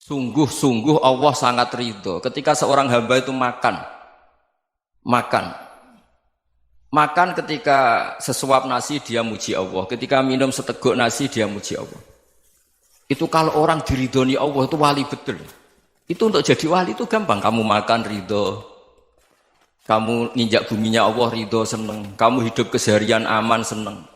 Sungguh-sungguh Allah sangat ridho ketika seorang hamba itu makan. Makan ketika sesuap nasi dia muji Allah, ketika minum seteguk nasi dia muji Allah. Itu kalau orang diridhoni Allah itu wali betul. Itu untuk jadi wali itu gampang. Kamu makan ridho, kamu nginjak buminya Allah ridho seneng, kamu hidup keseharian aman seneng.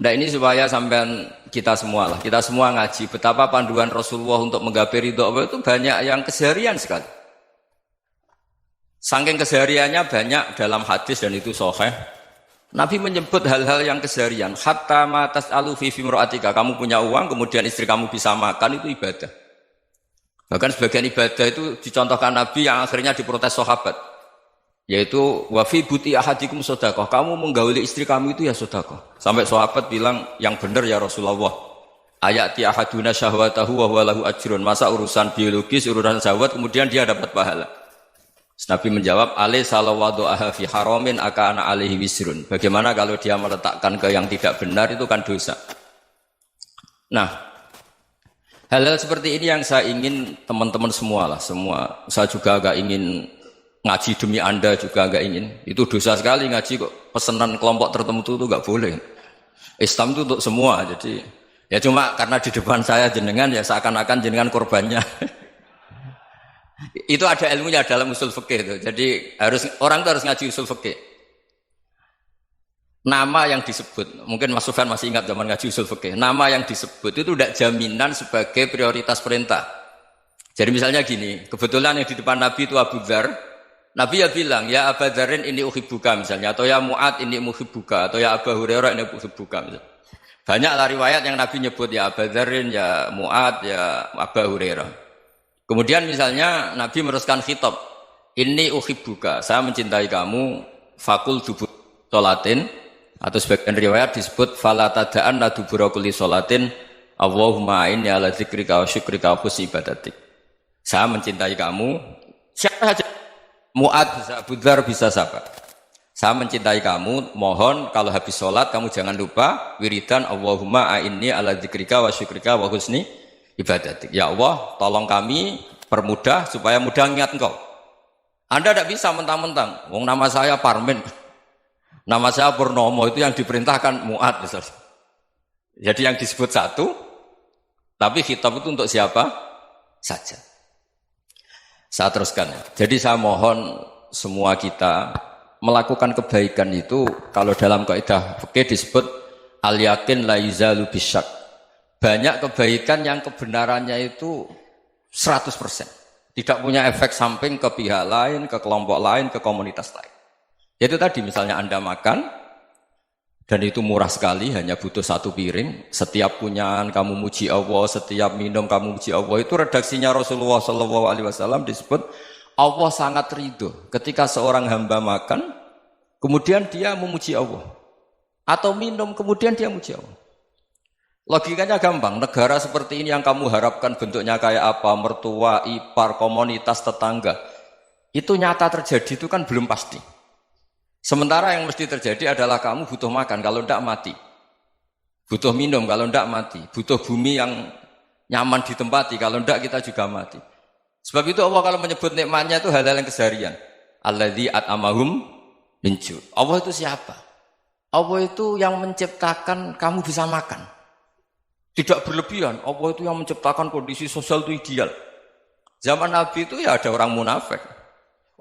Nah ini supaya sampean kita semua ngaji betapa panduan Rasulullah untuk menggapai ridho Allah itu banyak yang keseharian sekali. Saking kesehariannya banyak dalam hadis dan itu sahih. Nabi menyebut hal-hal yang keseharian. Hatta ma tas'alu fi fimra'atika. Kamu punya uang, kemudian istri kamu bisa makan, itu ibadah. Bahkan sebagian ibadah itu dicontohkan Nabi yang akhirnya diprotes sahabat. Yaitu wa fi buti ahadikum sedekah. Kamu menggauli istri kamu itu ya sedekah. Sampai sahabat bilang yang benar ya Rasulullah. Ayati ahaduna syahwatahu wa huwa lahu ajrun. Masa urusan biologis, urusan syahwat kemudian dia dapat pahala. Nabi menjawab, alaysa law wada'aha fi haramin akana alaihi wisrun. Bagaimana kalau dia meletakkan ke yang tidak benar itu kan dosa. Nah, hal-hal seperti ini yang saya ingin teman-teman semua. Saya juga agak ingin ngaji demi Anda juga agak ingin. Itu dosa sekali ngaji kok pesanan kelompok tertentu itu enggak boleh. Islam itu untuk semua. Jadi ya cuma karena di depan saya jenengan ya seakan-akan jenengan korbannya. Itu ada ilmunya dalam usul fikih itu. Jadi orang itu harus ngaji usul fikih. Nama yang disebut, mungkin Mas Sufyan masih ingat zaman ngaji usul fikih. Nama yang disebut itu tidak jaminan sebagai prioritas perintah. Jadi misalnya gini, kebetulan yang di depan Nabi itu Abu Dzar. Nabi ya bilang, ya Abu Dzarin ini uhibbuka misalnya, atau ya Mu'ad ini uhibbuka, atau ya Abu Hurairah ini uhibbuka misalnya. Banyaklah riwayat yang Nabi nyebut ya Abu Dzarin, ya Mu'ad, ya Abu Hurairah. Kemudian misalnya Nabi meneruskan khitab, ini uhibbuka, saya mencintai kamu, fakul dubur sholatin, atau sebagian riwayat disebut fala tada'anna dubura kulli sholatin, Allahumma inni ala dzikrika wa syukrika wa husni ibadatik. Saya mencintai kamu, siapa saja, Mu'ad bisa, Abu Dzar bisa siapa. Saya mencintai kamu, mohon kalau habis sholat kamu jangan lupa wiridan Allahumma inni ala dzikrika wa syukrika wa husni ibadatik. Ya Allah, tolong kami permudah supaya mudah ingat Engkau. Anda tidak bisa mentang-mentang, wong nama saya Parmin, nama saya Purnomo, itu yang diperintahkan Mu'ad misalnya. Jadi yang disebut satu, tapi khitab itu untuk siapa saja. Saya teruskan. Jadi saya mohon semua kita melakukan kebaikan itu, kalau dalam kaidah fikih disebut al-yakin la yuzalu bisyak. Banyak kebaikan yang kebenarannya itu 100%. Tidak punya efek samping ke pihak lain, ke kelompok lain, ke komunitas lain. Yaitu tadi misalnya Anda makan, dan itu murah sekali, hanya butuh satu piring. Setiap punyaan kamu muji Allah, setiap minum kamu muji Allah. Itu redaksinya Rasulullah SAW disebut, Allah sangat ridho ketika seorang hamba makan, kemudian dia memuji Allah. Atau minum, kemudian dia muji Allah. Logikanya gampang, negara seperti ini yang kamu harapkan bentuknya kayak apa, mertua, ipar, komunitas, tetangga, itu nyata terjadi itu kan belum pasti. Sementara yang mesti terjadi adalah kamu butuh makan, kalau tidak mati. Butuh minum, kalau tidak mati. Butuh bumi yang nyaman ditempati, kalau tidak kita juga mati. Sebab itu Allah kalau menyebut nikmatnya itu hal-hal yang keseharian. Alladzi at'amahum min ju'. Allah itu siapa? Allah itu yang menciptakan kamu bisa makan. Tidak berlebihan, Allah itu yang menciptakan kondisi sosial itu ideal. Zaman Nabi itu ya ada orang munafik.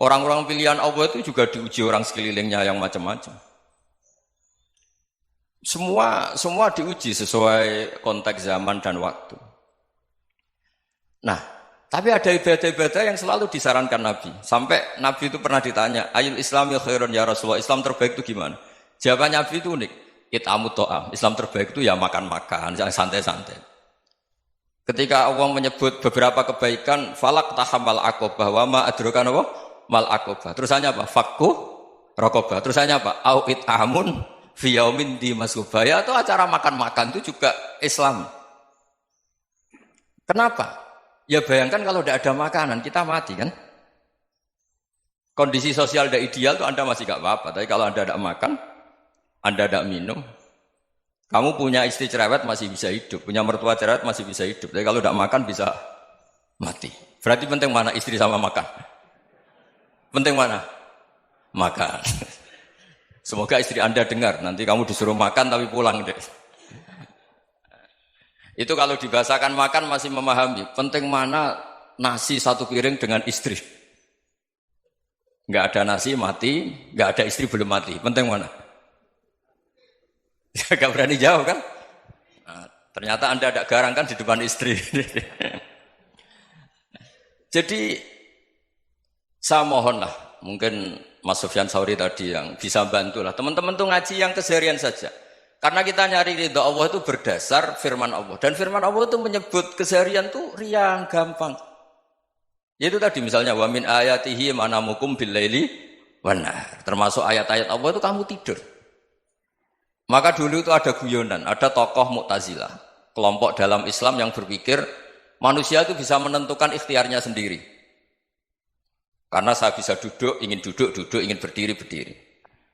Orang-orang pilihan Allah itu juga diuji orang sekelilingnya yang macam-macam. Semua diuji sesuai konteks zaman dan waktu. Nah, tapi ada ibadah-ibadah yang selalu disarankan Nabi. Sampai Nabi itu pernah ditanya, ayul islami khairun ya Rasulullah, Islam terbaik itu gimana? Jawaban Nabi itu unik. It'amut to'am. Islam terbaik itu ya makan-makan, yang santai-santai. Ketika Allah menyebut beberapa kebaikan, falak tahamal aqobah, wa ma adrokan apa? Mal aqobah. Terusannya apa? Fakku rokobah. Terusannya apa? Au it'amun fi yaumin di masubah. Ya itu acara makan-makan itu juga Islam. Kenapa? Ya bayangkan kalau tidak ada makanan, kita mati kan? Kondisi sosial tidak ideal itu Anda masih gak apa-apa. Tapi kalau Anda tidak makan, Anda tidak minum, Kamu punya istri cerewet masih bisa hidup, punya mertua cerewet masih bisa hidup. Tapi kalau tidak makan bisa mati. Berarti penting mana istri sama makan? Penting mana? Makan. Semoga istri Anda dengar, nanti kamu disuruh makan tapi pulang deh. Itu kalau dibahasakan makan masih memahami. Penting mana nasi satu piring dengan istri. Nggak ada nasi mati, nggak ada istri belum mati. Penting mana? Gak berani jawab kan? Nah, ternyata Anda ada garang kan di depan istri. Jadi saya mohonlah, mungkin Mas Sufyan Sauri tadi yang bisa bantulah. Teman-teman tuh ngaji yang keseharian saja. Karena kita nyari ridha Allah itu berdasar firman Allah. Dan firman Allah itu menyebut keseharian tuh riang, gampang. Yaitu tadi misalnya wa min ayatihi manamukum bil laili wan nahar. Termasuk ayat-ayat Allah itu kamu tidur. Maka dulu itu ada guyonan, ada tokoh Mu'tazilah, kelompok dalam Islam yang berpikir manusia itu bisa menentukan ikhtiarnya sendiri. Karena saya bisa duduk, ingin berdiri, berdiri.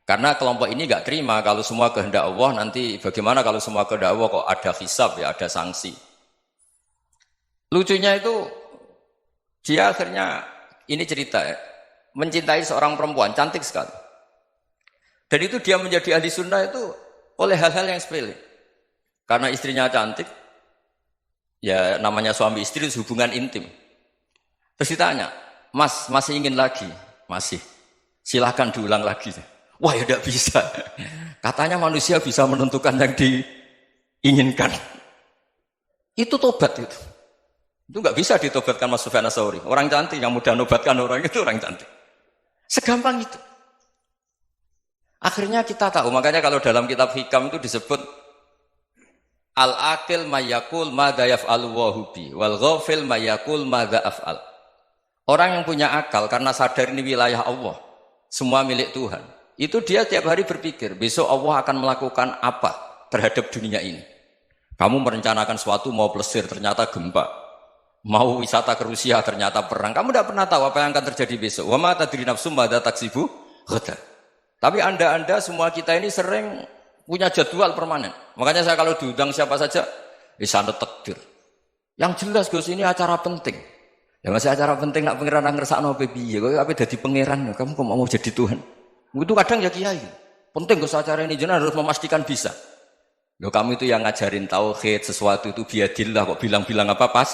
Karena kelompok ini nggak terima kalau semua kehendak Allah, nanti bagaimana kalau semua kehendak Allah kok ada hisab ya, ada sanksi. Lucunya itu, dia akhirnya, ini cerita ya, mencintai seorang perempuan, cantik sekali. Dan itu dia menjadi ahli sunnah itu oleh hal-hal yang sepele. Karena istrinya cantik, ya namanya suami istri itu hubungan intim. Terus ditanya, Mas, masih ingin lagi? Masih. Silahkan diulang lagi. Wah ya tidak bisa. Katanya manusia bisa menentukan yang diinginkan. Itu tobat itu. Itu nggak bisa ditobatkan Mas Sufyan Ats-Tsauri. Orang cantik yang mudah nobatkan orang itu orang cantik. Segampang itu. Akhirnya kita tahu, makanya kalau dalam kitab Hikam itu disebut al-aqil mayyakul madza yaf'alu wa hubi wal ghafil mayyakul madza af'al. Orang yang punya akal karena sadar ini wilayah Allah, semua milik Tuhan. Itu dia tiap hari berpikir, besok Allah akan melakukan apa terhadap dunia ini. Kamu merencanakan sesuatu mau plesir, ternyata gempa. Mau wisata ke Rusia, ternyata perang. Kamu tidak pernah tahu apa yang akan terjadi besok. Wa ma tadri nafsum madza taksibu ghadan. Tapi anda semua kita ini sering punya jadwal permanen. Makanya saya kalau diundang siapa saja, sanad takdir. Yang jelas Gus ini acara penting. Ya masih acara penting nak pangeran ngersakno piye? Kok ape dadi pangeran? Kamu kok mau jadi Tuhan? Itu kadang ya kiai. Penting Gus acara ini jenengan harus memastikan bisa. Loh kamu itu yang ngajarin tauhid sesuatu itu biadillah kok bilang-bilang apa pas?